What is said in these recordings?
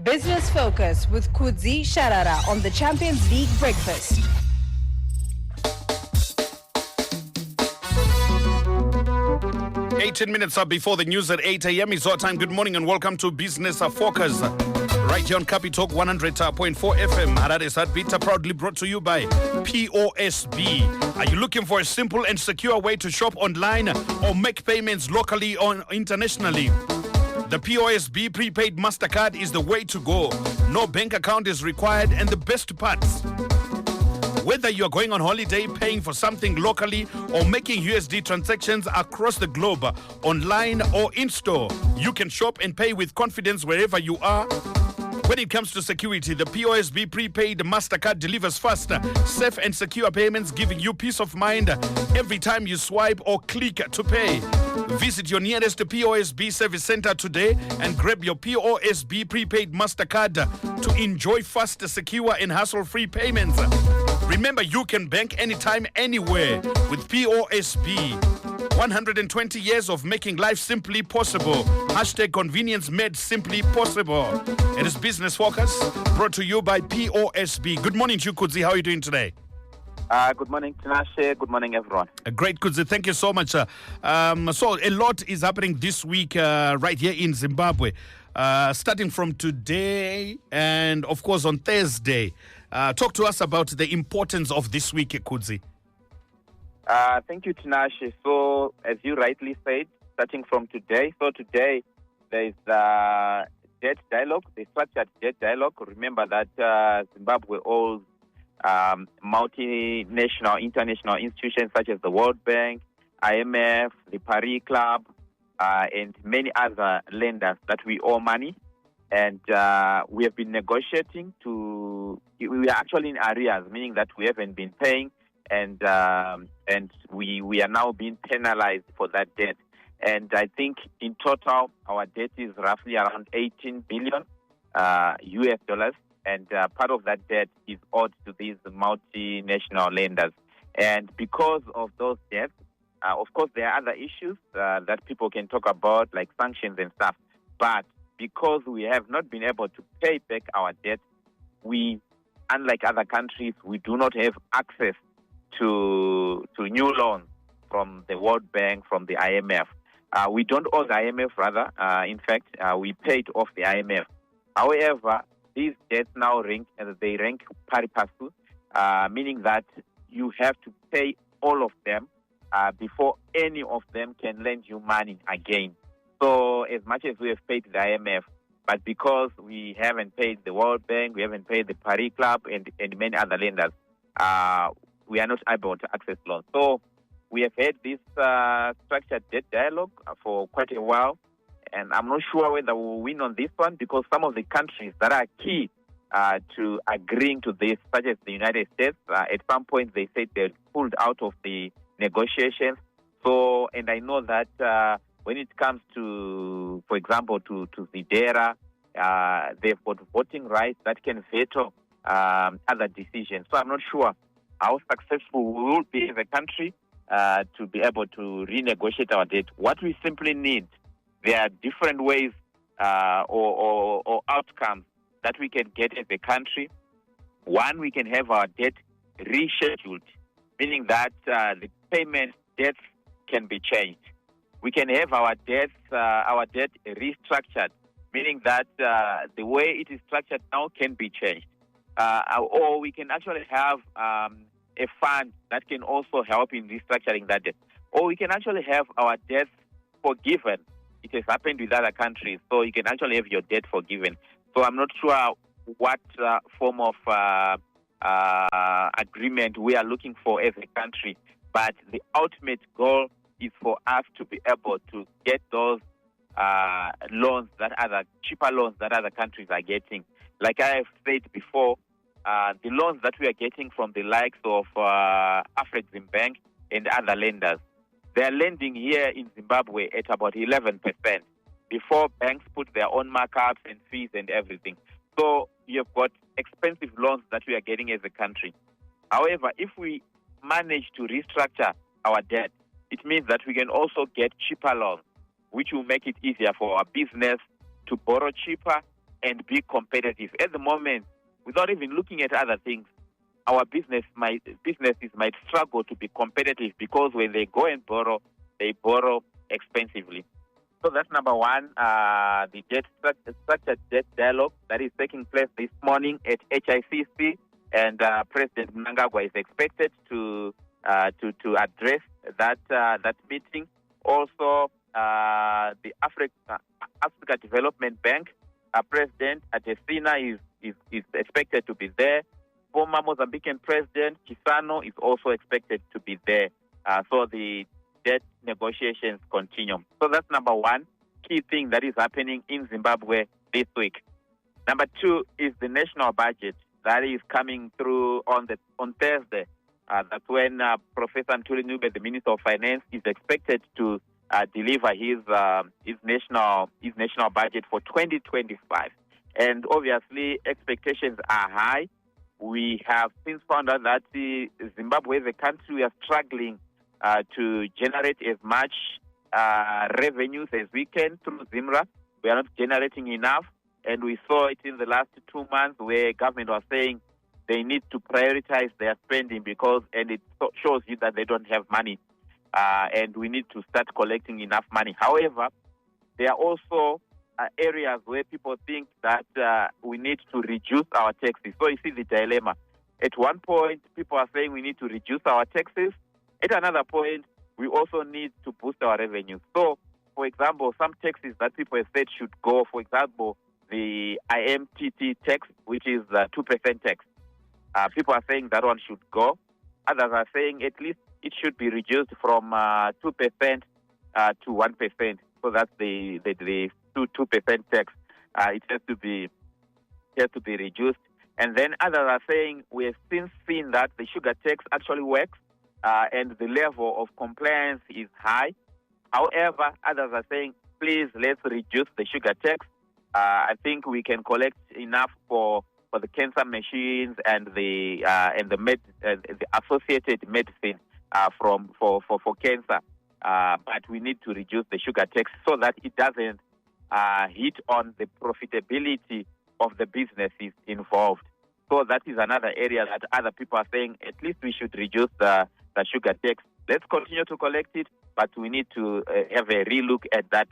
Business Focus with Kudzie, Sharara on the Champions League Breakfast. Eighteen minutes up before the news at 8 a.m. is our time. Good morning and welcome to Business Focus. Right here on Capi Talk 100.4 FM. Harare's Heartbeat proudly brought to you by POSB. Are you looking for a simple and secure way to shop online or make payments locally or internationally? The POSB prepaid MasterCard is the way to go. No bank account is required, and the best part, whether you're going on holiday, paying for something locally, or making USD transactions across the globe, online or in-store, you can shop and pay with confidence wherever you are. When it comes to security, the POSB prepaid MasterCard delivers faster, safe and secure payments, giving you peace of mind every time you swipe or click to pay. Visit your nearest POSB service center today and grab your POSB prepaid MasterCard to enjoy fast, secure and hassle-free payments. Remember, you can bank anytime, anywhere with POSB. 120 years of making life simply possible. Hashtag convenience made simply possible. It is Business Focus, brought to you by POSB. Good morning to you, Kudzie. How are you doing today? Good morning, Tinashe. Good morning, everyone. Great, Kudzie. Thank you so much. So a lot is happening this week right here in Zimbabwe. Starting from today and, of course, on Thursday. Talk to us about the importance of this week, Kudzie. Thank you, Tinashe. So, as you rightly said, starting from today, there is debt dialogue, the structured debt dialogue. Remember that Zimbabwe owes multinational, international institutions such as the World Bank, IMF, the Paris Club, and many other lenders that we owe money. And we have been negotiating we are actually in arrears, meaning that we haven't been paying, and we are now being penalized for that debt. And I think in total, our debt is roughly around 18 billion US dollars. And part of that debt is owed to these multinational lenders. And because of those debts, of course, there are other issues that people can talk about, like sanctions and stuff. But because we have not been able to pay back our debt, we, unlike other countries, we do not have access to new loans from the World Bank, from the IMF. We don't owe the IMF, rather. In fact, we paid off the IMF. However, these debts now rank pari passu, meaning that you have to pay all of them before any of them can lend you money again. So as much as we have paid the IMF, but because we haven't paid the World Bank, we haven't paid the Paris Club and many other lenders, we are not able to access loans. So we have had this structured debt dialogue for quite a while, and I'm not sure whether we'll win on this one, because some of the countries that are key to agreeing to this, such as the United States, at some point they said they pulled out of the negotiations. So, and I know that when it comes to, for example, to Zidera, they've got voting rights that can veto other decisions. So I'm not sure how successful we will be as a country to be able to renegotiate our debt. What we simply need, there are different ways or outcomes that we can get as a country. One, we can have our debt rescheduled, meaning that the payment dates can be changed. We can have our debt restructured, meaning that the way it is structured now can be changed. Or we can actually have a fund that can also help in restructuring that debt. Or we can actually have our debts forgiven. It has happened with other countries, so you can actually have your debt forgiven. So I'm not sure what form of agreement we are looking for as a country, but the ultimate goal is for us to be able to get those cheaper loans that other countries are getting. Like I have said before, the loans that we are getting from the likes of Afrexim Bank and other lenders, they are lending here in Zimbabwe at about 11% before banks put their own markups and fees and everything. So you've got expensive loans that we are getting as a country. However, if we manage to restructure our debt, it means that we can also get cheaper loans, which will make it easier for our business to borrow cheaper and be competitive. At the moment, without even looking at other things, our businesses might struggle to be competitive because when they go and borrow, they borrow expensively. So that's number one, the structured debt dialogue that is taking place this morning at HICC, and President Mnangagwa is expected to address that meeting. Also, the Africa Development Bank President Adesina is expected to be there. Former Mozambican President Chisano is also expected to be there. So the debt negotiations continue. So that's number one key thing that is happening in Zimbabwe this week. Number two is the national budget that is coming through on Thursday. That's when Professor Ntuli Nube, the Minister of Finance, is expected to deliver his national budget for 2025. And obviously, expectations are high. We have since found out that Zimbabwe, the country, we are struggling to generate as much revenues as we can through ZIMRA. We are not generating enough, and we saw it in the last 2 months where government was saying they need to prioritize their spending and it shows you that they don't have money, and we need to start collecting enough money. However, there are also areas where people think that we need to reduce our taxes. So you see the dilemma. At one point, people are saying we need to reduce our taxes. At another point, we also need to boost our revenue. So, for example, some taxes that people have said should go, for example, the IMTT tax, which is 2% tax. People are saying that one should go. Others are saying at least it should be reduced from 2% to 1%. So that's the 2% tax. It has to be reduced. And then others are saying we have since seen that the sugar tax actually works, and the level of compliance is high. However, others are saying, please, let's reduce the sugar tax. I think we can collect enough for the cancer machines and the associated medicine for cancer. But we need to reduce the sugar tax so that it doesn't hit on the profitability of the businesses involved. So that is another area that other people are saying at least we should reduce the sugar tax. Let's continue to collect it, but we need to have a relook at that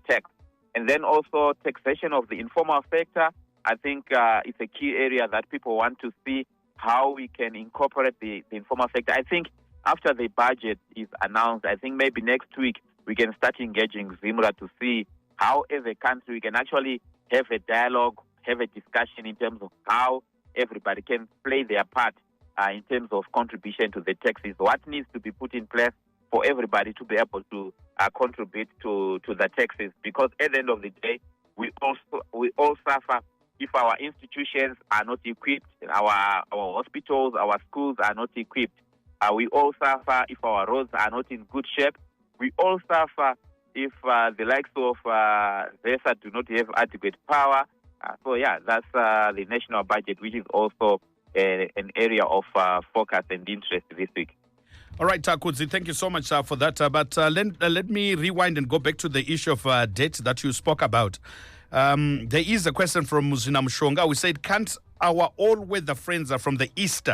tax. And then also taxation of the informal sector. I think it's a key area that people want to see how we can incorporate the informal sector. I think after the budget is announced, I think maybe next week we can start engaging ZIMRA to see how as a country we can actually have a dialogue, have a discussion in terms of how everybody can play their part in terms of contribution to the taxes. What needs to be put in place for everybody to be able to contribute to the taxes? Because at the end of the day, we all suffer if our institutions are not equipped, our hospitals, our schools are not equipped. We all suffer if our roads are not in good shape. We all suffer if the likes of ZESA do not have adequate power. So that's the national budget, which is also an area of focus and interest this week. All right, Kudzie, thank you so much for that. But let me rewind and go back to the issue of debt that you spoke about. There is a question from Muzina Mshonga. We said, can't our all-weather friends from the East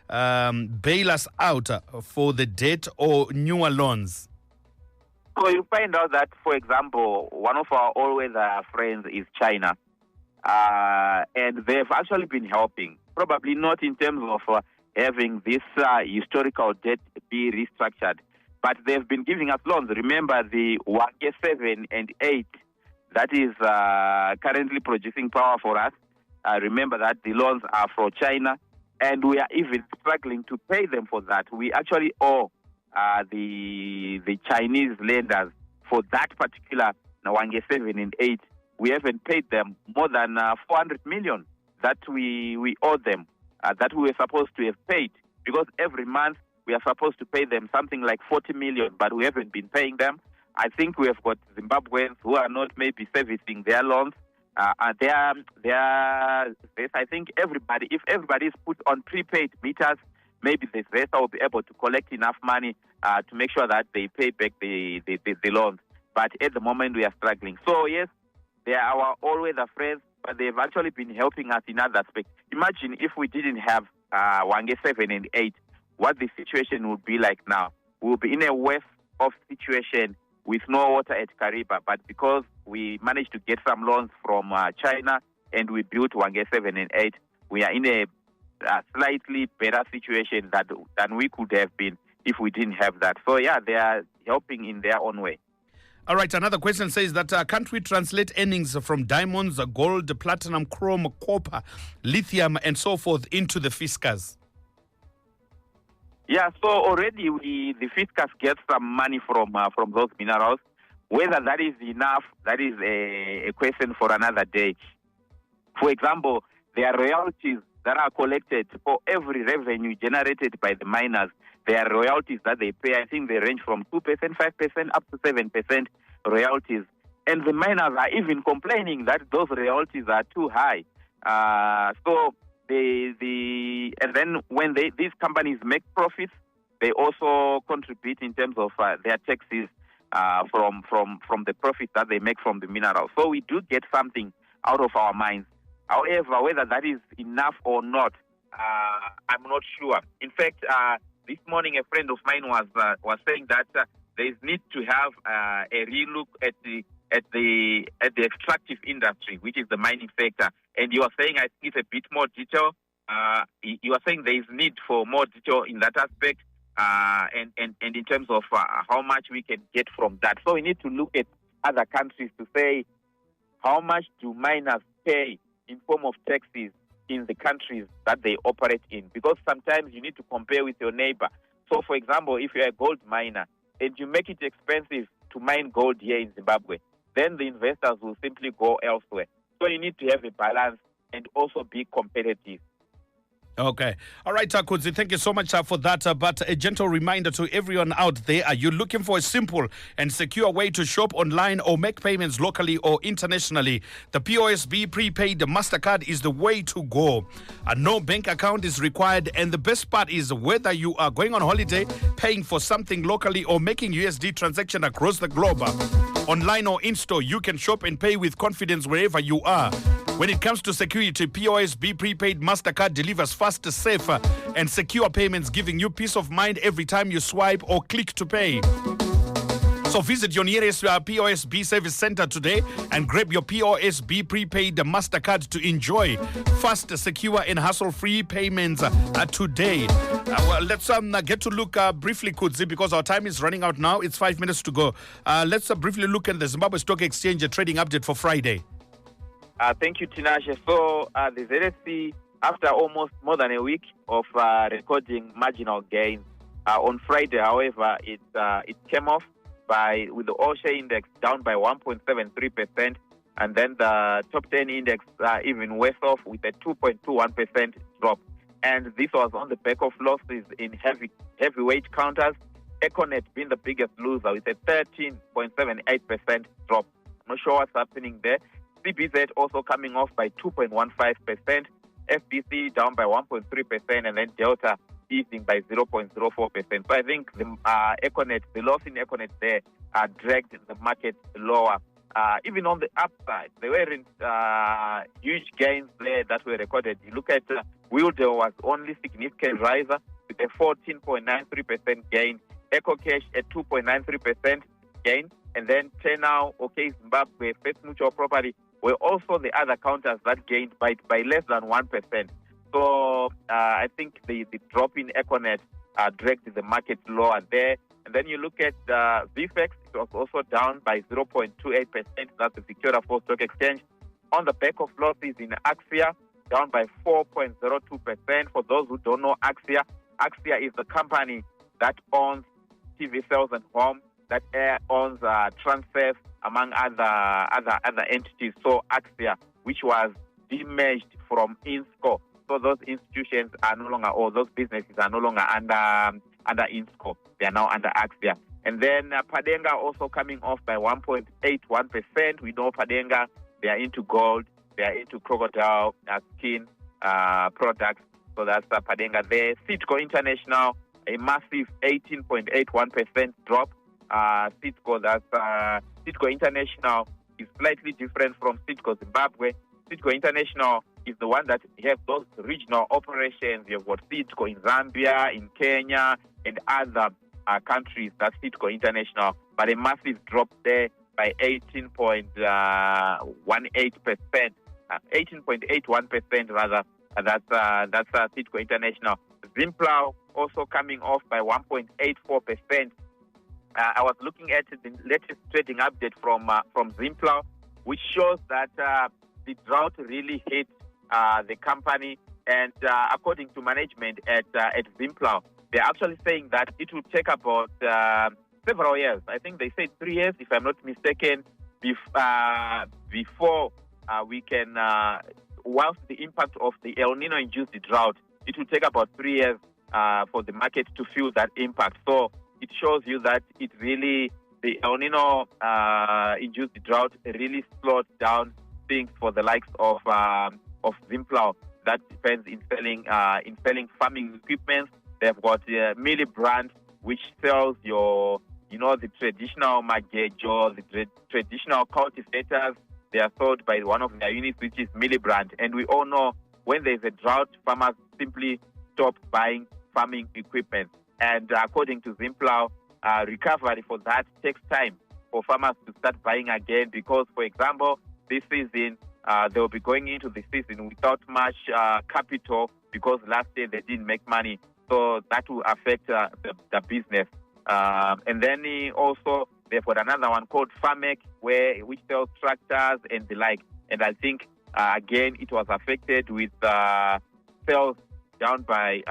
bail us out for the debt or newer loans? So you find out that, for example, one of our all-weather friends is China. And they've actually been helping, probably not in terms of having this historical debt be restructured, but they've been giving us loans. Remember the Wange 7 and 8 that is currently producing power for us. Remember that the loans are for China, and we are even struggling to pay them for that. We actually owe the Chinese lenders for that particular Wange 7 and 8. We haven't paid them more than 400 million that we owe them, that we were supposed to have paid. Because every month we are supposed to pay them something like 40 million, but we haven't been paying them. I think we have got Zimbabweans who are not maybe servicing their loans. I think if everybody is put on prepaid meters, maybe the ZESA will be able to collect enough money to make sure that they pay back the loans. But at the moment we are struggling. So yes, they are our all-weather friends, but they've actually been helping us in other aspects. Imagine if we didn't have Wange 7 and 8, what the situation would be like now. We'll be in a worse off situation with no water at Kariba, but because we managed to get some loans from China and we built Wange 7 and 8, we are in a slightly better situation than we could have been if we didn't have that. So yeah, they are helping in their own way. All right, another question says that can't we translate earnings from diamonds, gold, platinum, chrome, copper, lithium, and so forth into the fiscus? Yeah, so already the fiscus gets some money from those minerals. Whether that is enough, that is a question for another day. For example, there are royalties that are collected for every revenue generated by the miners. There are royalties that they pay. I think they range from 2%, 5%, up to 7% royalties. And the miners are even complaining that those royalties are too high. And then when these companies make profits, they also contribute in terms of their taxes from the profits that they make from the minerals. So we do get something out of our mines. However, whether that is enough or not, I'm not sure. In fact, this morning a friend of mine was saying that there is need to have a relook at the extractive industry, which is the mining sector. And you are saying, I think it's a bit more detail. You are saying there is need for more detail in that aspect, and in terms of how much we can get from that. So we need to look at other countries to say how much do miners pay in form of taxes in the countries that they operate in, because sometimes you need to compare with your neighbor. So, for example, if you're a gold miner and you make it expensive to mine gold here in Zimbabwe, then the investors will simply go elsewhere. So you need to have a balance and also be competitive. Okay. All right, Kudzie, thank you so much for that. But a gentle reminder to everyone out there, are you looking for a simple and secure way to shop online or make payments locally or internationally? The POSB prepaid MasterCard is the way to go. No bank account is required, and the best part is whether you are going on holiday, paying for something locally, or making USD transaction across the globe. Online or in-store, you can shop and pay with confidence wherever you are. When it comes to security, POSB prepaid MasterCard delivers faster, safer, and secure payments, giving you peace of mind every time you swipe or click to pay. So visit your nearest POSB service center today and grab your POSB prepaid MasterCard to enjoy fast, secure, and hassle-free payments today. Well, let's get to look briefly, Kudzie, because our time is running out now. It's 5 minutes to go. Let's briefly look at the Zimbabwe Stock Exchange trading update for Friday. Thank you, Tinashe. So the ZSC, after almost more than a week of recording marginal gains, on Friday, however, it came off with the all-share index down by 1.73%, and then the top 10 index even worse off with a 2.21% drop. And this was on the back of losses in heavyweight counters, Econet being the biggest loser with a 13.78% drop. I'm not sure what's happening there. CBZ also coming off by 2.15%, FBC down by 1.3%, and then Delta easing by 0.04%. So I think the Econet, the loss in Econet there dragged the market lower. Even on the upside, there weren't huge gains there that were recorded. You look at Wilder was only significant riser with a 14.93% gain, EcoCash at 2.93% gain, and then Tenau, OK Zimbabwe, First Mutual Property were also the other counters that gained by less than 1%. So I think the drop in Econet dragged the market lower there. And then you look at VFX, it was also down by 0.28%. That's the Victoria Falls Stock Exchange. On the back of losses in Axia, down by 4.02%. For those who don't know Axia is the company that owns TV Sales and Home, that owns Transfers, among other entities. So Axia, which was demerged from Insco. So those institutions are no longer, or those businesses are no longer under Insco. They are now under Axia. And then Padenga also coming off by 1.81%. We know Padenga, they are into gold, they are into crocodile skin products. So that's Padenga there. Citco International, a massive 18.81% drop. Citco International is slightly different from Citco Zimbabwe. Citco International is the one that have those regional operations. You've got Citco in Zambia, in Kenya, and other countries. That's Citco International. But a massive drop there by 18.18%, 18.81% rather. That's Citco International. Zimplow also coming off by 1.84%. I was looking at the latest trading update from Zimplow, which shows that the drought really hit the company. And according to management at Zimplow, they're actually saying that it will take about several years. I think they said 3 years, if I'm not mistaken, before we can, whilst the impact of the El Nino-induced drought, it will take about 3 years for the market to feel that impact. So it shows you that it really, the El Nino-induced drought really slowed down things for the likes of Zimplow. That depends in selling farming equipment. They've got Millie brand, which sells the traditional magejo, the traditional cultivators. They are sold by one of their units, which is Millie brand. And we all know when there's a drought, farmers simply stop buying farming equipment. And according to Zimplow, recovery for that takes time for farmers to start buying again because, for example, this season, they'll be going into the season without much capital because last year they didn't make money. So that will affect the business. And then also, they've got another one called Farmek, which sells tractors and the like. And I think, again, it was affected with sales down by,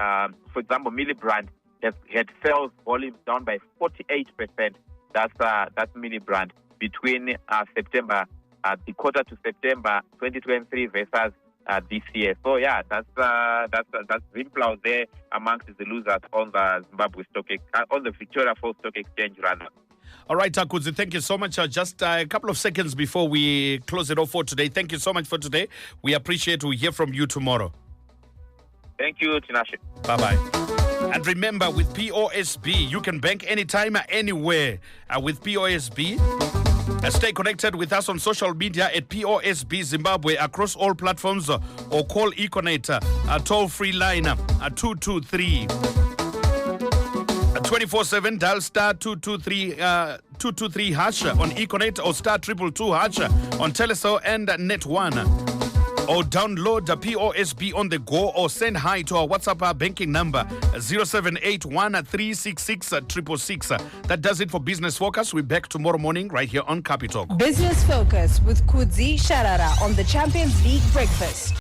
for example, Millibrand had sales volumes down by 48%. That's Millibrand between September, the quarter to September 2023 versus this year. So yeah, that's Zimplow there amongst the losers on the Zimbabwe on the Victoria Falls Stock Exchange rather. All right, Kudzie, thank you so much. Just a couple of seconds before we close it off for today. Thank you so much for today. We appreciate to hear from you tomorrow. Thank you, Tinashe. Bye-bye. And remember, with POSB, you can bank anytime, anywhere. With POSB, stay connected with us on social media at POSB Zimbabwe across all platforms or call Econet toll-free line 223. 24/7, dial star 223 hash on Econet or star 222 hash on Telecel and Net1. Or download the POSB on the go or send hi to our WhatsApp banking number 0781366666. That does it for Business Focus. We're back tomorrow morning right here on Capital. Business Focus with Kudzie, Sharara on the Champions League Breakfast.